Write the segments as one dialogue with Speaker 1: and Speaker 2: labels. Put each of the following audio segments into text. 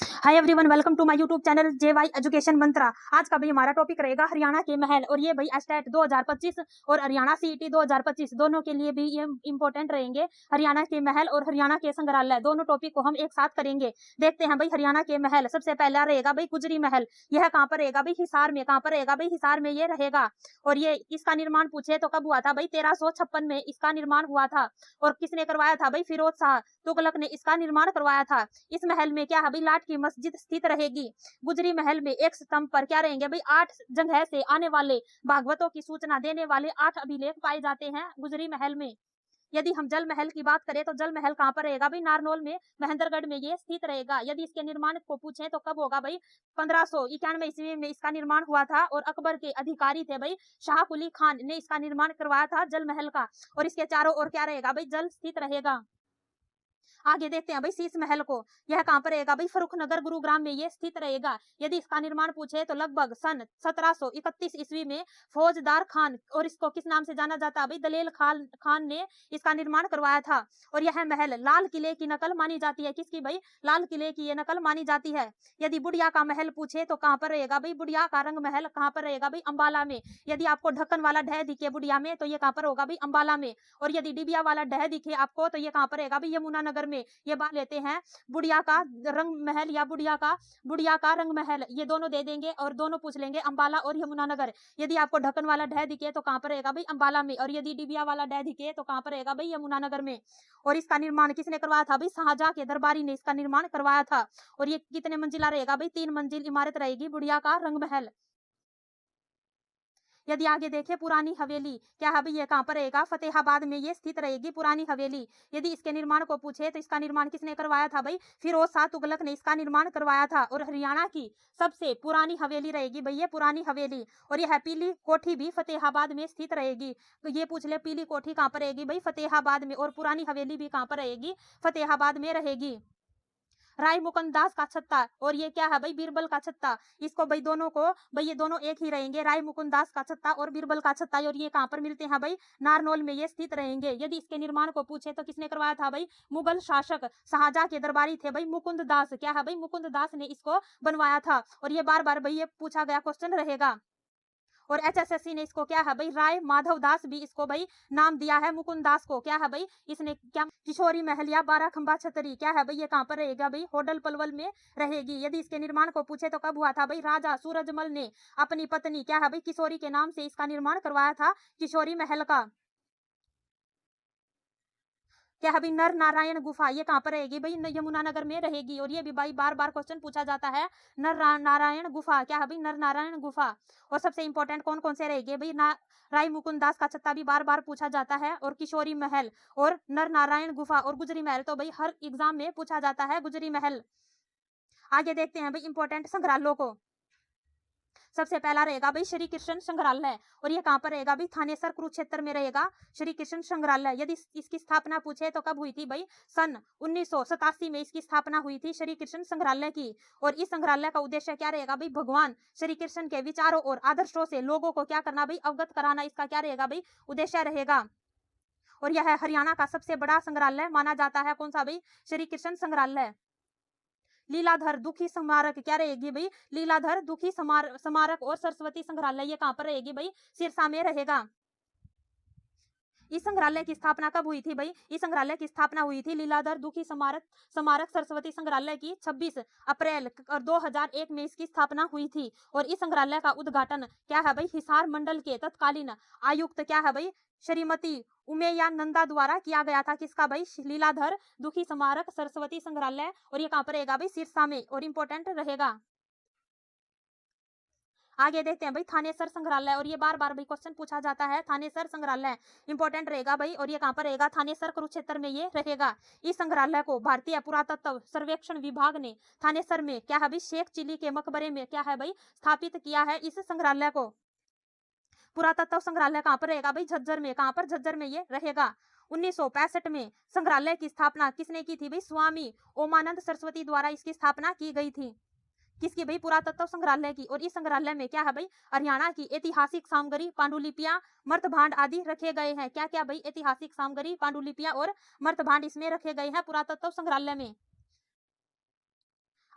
Speaker 1: Hi everyone, welcome to my YouTube channel JY education Mantra. आज का भाई हमारा टॉपिक रहेगा हरियाणा के महल। और ये भाई एस्टेट 2025 और हरियाणा सीईटी 2025 दोनों के लिए भी ये इंपॉर्टेंट रहेंगे। हरियाणा के महल और हरियाणा के संग्रहालय दोनों टॉपिक को हम एक साथ करेंगे। देखते हैं भाई हरियाणा के महल। सबसे पहला रहेगा भाई गुजरी महल। यह कहाँ पर रहेगा भाई? हिसार में। कहाँ पर रहेगा भाई? हिसार में ये रहेगा। और ये इसका निर्माण पूछे तो कब हुआ था भाई? 1356 में इसका निर्माण हुआ था। और किसने करवाया था भाई? फिरोज शाह तुगलक ने इसका निर्माण करवाया था। इस महल में क्या है भाई? लाट की मस्जिद स्थित रहेगी। गुजरी महल में एक स्तंभ पर क्या रहेंगे भाई? 8 जगह से आने वाले भागवतों की सूचना देने वाले 8 अभिलेख पाए जाते हैं गुजरी महल में। यदि हम जल महल की बात करें तो जल महल कहाँ पर रहेगा भाई? नारनौल में, महेंद्रगढ़ में ये स्थित रहेगा। यदि इसके निर्माण को पूछे तो कब होगा भाई? 1591 ईस्वी में इसका निर्माण हुआ था। और अकबर के अधिकारी थे भाई शाह कुली खान ने इसका निर्माण करवाया था जल महल का। और इसके चारों ओर क्या रहेगा भाई? जल स्थित रहेगा। आगे देखते हैं भाई शीश महल को। यह कहाँ पर रहेगा भाई? फर्रुखनगर गुरुग्राम में ये स्थित रहेगा। यदि इसका निर्माण पूछे तो लगभग सन 1731 ईस्वी में फौजदार खान, और इसको किस नाम से जाना जाता है भाई? दलेल खान ने इसका निर्माण करवाया था। और यह महल लाल किले की नकल मानी जाती है। किसकी भाई? लाल किले की ये नकल मानी जाती है। यदि बुढ़िया का महल पूछे तो कहाँ पर रहेगा भाई? बुढ़िया का रंग महल कहाँ पर रहेगा भाई? अंबाला में। यदि आपको ढक्कन वाला ढह दिखे बुढ़िया में तो ये कहाँ पर होगा भाई? अंबाला में। और यदि डिबिया वाला ढह दिखे आपको तो ये कहाँ पर रहेगा भाई? यमुनानगर में। ये बात लेते हैं बुढ़िया का रंग महल या बुढ़िया का रंग महल, ये दोनों दे देंगे और दोनों पूछ लेंगे अंबाला और यमुनानगर। यदि आपको ढक्कन वाला ढह दिखे तो कहाँ पर रहेगा भाई? अंबाला में। और यदि डिबिया वाला ढह दिखे तो कहाँ पर रहेगा भाई? यमुनानगर में। और इसका निर्माण किसने करवाया था भाई? शाहजहां के दरबारी ने इसका निर्माण करवाया था। और ये कितने मंजिला रहेगा भाई? 3 मंजिल इमारत रहेगी बुढ़िया का रंग महल। यदि आगे देखें पुरानी हवेली, क्या है भाई? ये कहाँ पर रहेगा? फतेहाबाद में ये स्थित रहेगी पुरानी हवेली। यदि इसके निर्माण को पूछे तो इसका निर्माण किसने करवाया था भाई? फिरोज शाह तुगलक ने इसका निर्माण करवाया था। और हरियाणा की सबसे पुरानी हवेली रहेगी भाई ये पुरानी हवेली। और यह पीली कोठी भी फतेहाबाद में स्थित रहेगी। तो ये पूछ ले पीली कोठी कहाँ पर रहेगी भाई? फतेहाबाद में। और पुरानी हवेली भी कहाँ पर रहेगी? फतेहाबाद में रहेगी। राय मुकुंद दास का छत्ता, और ये क्या है भाई? बीरबल का छत्ता। इसको भाई दोनों को भाई ये दोनों एक ही रहेंगे, राय मुकुंद दास का छत्ता और बीरबल का छत्ता। और ये कहाँ पर मिलते हैं भाई? नारनौल में ये स्थित रहेंगे। यदि इसके निर्माण को पूछे तो किसने करवाया था भाई? मुगल शासक शाहजहां के दरबारी थे भाई मुकुंद दास। क्या है भाई? मुकुंद दास ने इसको बनवाया था। और ये बार बार भाई ये पूछा गया क्वेश्चन रहेगा। और एचएसएससी ने इसको क्या है भाई? राय माधव दास भी इसको भाई नाम दिया है मुकुंद दास को। क्या है भाई? इसने क्या किशोरी महल या 12 खंबा छतरी, क्या है भाई? ये कहाँ पर रहेगा भाई? होडल पलवल में रहेगी। यदि इसके निर्माण को पूछे तो कब हुआ था भाई? राजा सूरजमल ने अपनी पत्नी क्या है भाई? किशोरी के नाम से इसका निर्माण करवाया था किशोरी महल का। क्या है भाई? नर नारायण गुफा, ये कहाँ पर रहेगी भाई? यमुनानगर में रहेगी। और ये भी भाई बार बार क्वेश्चन पूछा जाता है। नर नारायण गुफा, क्या है भाई? नर नारायण गुफा। और सबसे इंपॉर्टेंट कौन कौन से रहेंगे भाई? राय मुकुंद दास का छत्ता भी बार बार पूछा जाता है। और किशोरी महल और नर नारायण गुफा और गुजरी महल तो भाई हर एग्जाम में पूछा जाता है गुजरी महल। आगे देखते हैं भाई इंपॉर्टेंट संग्रहालयों को। सबसे पहला रहेगा भाई श्री कृष्ण संग्रहालय। और ये कहाँ पर रहेगा भाई? थानेसर कुरुक्षेत्र में रहेगा श्री कृष्ण संग्रहालय। यदि इसकी स्थापना पूछे तो कब हुई थी भाई? सन 1987 में इसकी स्थापना हुई थी श्री कृष्ण संग्रहालय की। और इस संग्रहालय का उद्देश्य क्या रहेगा भाई? भगवान श्री कृष्ण के विचारों और आदर्शों से लोगों को क्या करना भाई? अवगत कराना। इसका क्या रहेगा भाई? उद्देश्य रहेगा। और यह हरियाणा का सबसे बड़ा संग्रहालय माना जाता है। कौन सा भाई? श्री कृष्ण संग्रहालय। लीलाधर दुखी स्मारक, क्या रहेगी भाई? लीलाधर दुखी स्मारक और सरस्वती संग्रहालय, ये कहाँ पर रहेगी भाई? सिरसा में रहेगा। इस संग्रहालय की स्थापना कब हुई थी भाई? इस संग्रहालय की स्थापना हुई थी लीलाधर दुखी स्मारक सरस्वती संग्रहालय की 26 अप्रैल और 2001 में इसकी स्थापना हुई थी। और इस संग्रहालय का उद्घाटन क्या है भाई? हिसार मंडल के तत्कालीन आयुक्त क्या है भाई? श्रीमती उमेया नंदा द्वारा किया गया था। किसका भाई? लीलाधर दुखी स्मारक सरस्वती संग्रहालय। और ये कहाँ पर रहेगा भाई? सिरसा में। और इंपॉर्टेंट रहेगा। आगे देखते हैं भाई थानेसर संग्रहालय। और ये बार बार भाई क्वेश्चन पूछा जाता है। थानेसर संग्रहालय इंपॉर्टेंट रहेगा भाई। और ये कहाँ पर रहेगा? थानेसर कुरुक्षेत्र में ये रहेगा। इस संग्रहालय को भारतीय पुरातत्व सर्वेक्षण विभाग ने थानेसर में क्या है भाई? शेख चिली के मकबरे में क्या है भाई? स्थापित किया है इस संग्रहालय को। पुरातत्व संग्रहालय कहाँ पर रहेगा भाई? झज्जर में। कहाँ पर? झज्जर में ये रहेगा। 1965 में संग्रहालय की स्थापना किसने की थी भाई? स्वामी ओमानंद सरस्वती द्वारा इसकी स्थापना की गई थी। किसकी भाई? पुरातत्व संग्रहालय की। और इस संग्रहालय में क्या है भाई? हरियाणा की ऐतिहासिक सामग्री, पांडुलिपियां, मर्तभांड आदि रखे गए हैं। क्या क्या भाई? ऐतिहासिक सामग्री, पांडुलिपियां और मर्तभांड इसमें रखे गए हैं पुरातत्व संग्रहालय में।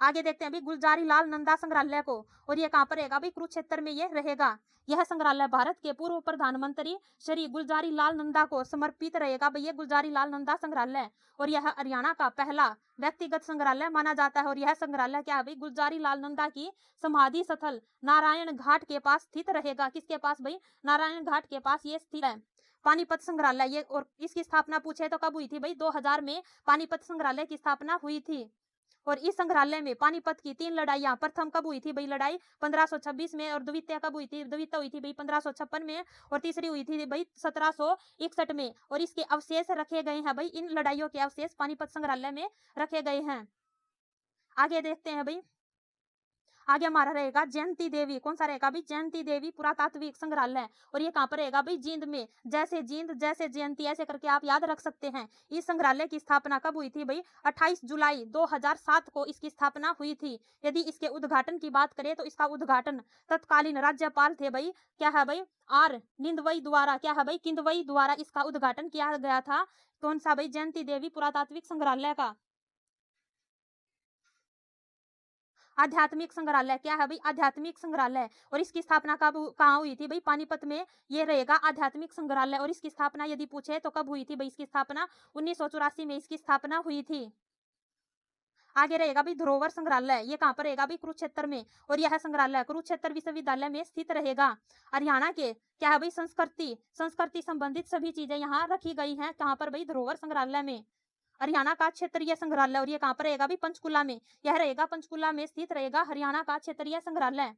Speaker 1: आगे देखते हैं अभी गुलजारी लाल नंदा संग्रहालय को, और ये कहाँ पर रहेगा भाई? कुरुक्षेत्र में ये रहेगा। यह संग्रहालय भारत के पूर्व प्रधानमंत्री श्री गुलजारी लाल नंदा को समर्पित रहेगा भाई, ये गुलजारी लाल नंदा संग्रहालय, और यह हरियाणा का पहला व्यक्तिगत संग्रहालय माना जाता है। और यह संग्रहालय क्या है भाई? गुलजारी लाल नंदा की समाधि स्थल नारायण घाट के पास स्थित रहेगा। किसके पास भाई? नारायण घाट के पास ये स्थित है। पानीपत संग्रहालय, ये और इसकी स्थापना पूछे तो कब हुई थी भाई? 2000 में पानीपत संग्रहालय की स्थापना हुई थी। और इस संग्रहालय में पानीपत की 3 लड़ाइयां, प्रथम कब हुई थी भाई लड़ाई? 1526 में, और द्वितीय कब हुई थी? द्वितीय हुई थी भाई 1556 में, और तीसरी हुई थी भाई 1761 में। और इसके अवशेष रखे गए हैं भाई, इन लड़ाइयों के अवशेष पानीपत संग्रहालय में रखे गए हैं। आगे देखते हैं भाई, आगे हमारा रहेगा जयंती देवी, कौन सा रहेगा भाई? जयंती देवी पुरातात्विक संग्रहालय, और ये कहाँ पर रहेगा भाई? जींद में। जैसे जींद जैसे जयंती, ऐसे करके आप याद रख सकते हैं। इस संग्रहालय की स्थापना कब हुई थी भाई? 28 जुलाई 2007 को इसकी स्थापना हुई थी। यदि इसके उद्घाटन की बात करें तो इसका उद्घाटन तत्कालीन राज्यपाल थे भाई, क्या है भाई? आर निंदवई द्वारा, क्या है भाई? किंदवई द्वारा इसका उद्घाटन किया गया था। कौन सा भाई? जयंती देवी पुरातात्विक संग्रहालय का। आध्यात्मिक संग्रहालय, क्या है भाई? आध्यात्मिक संग्रहालय, और इसकी स्थापना कब कहाँ हुई थी भाई? पानीपत में ये रहेगा आध्यात्मिक संग्रहालय। और इसकी स्थापना यदि पूछे तो कब हुई थी भाई? इसकी स्थापना 1984 में इसकी स्थापना हुई थी। आगे रहेगा भाई धरोहर संग्रहालय, ये कहाँ पर रहेगा भाई? कुरुक्षेत्र में, और यह संग्रहालय कुरुक्षेत्र विश्वविद्यालय में स्थित रहेगा। हरियाणा के क्या है भाई? संस्कृति संबंधित सभी चीजें यहाँ रखी गई हैं। कहाँ पर भाई? धरोहर संग्रहालय में। हरियाणा का क्षेत्रीय संग्रहालय, और ये कहाँ पर रहेगा भाई? पंचकुला में। यह रहेगा पंचकुला में स्थित रहेगा हरियाणा का क्षेत्रीय संग्रहालय।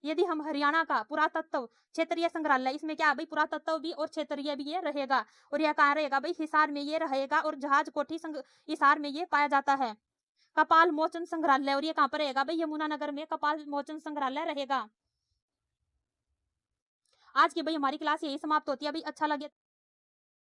Speaker 1: यदि हम हरियाणा का पुरातत्व क्षेत्रीय संग्रहालय, इसमें क्या है भाई? पुरातत्व भी और क्षेत्रीय भी ये रहेगा। और यह कहाँ रहेगा भाई? हिसार में ये रहेगा, और जहाज कोठी हिसार में ये पाया जाता है। कपाल मोचन संग्रहालय, और ये कहाँ पर रहेगा भाई? यमुनानगर में कपाल मोचन संग्रहालय रहेगा। आज की भाई हमारी क्लास यही समाप्त होती है। भाई अच्छा लगे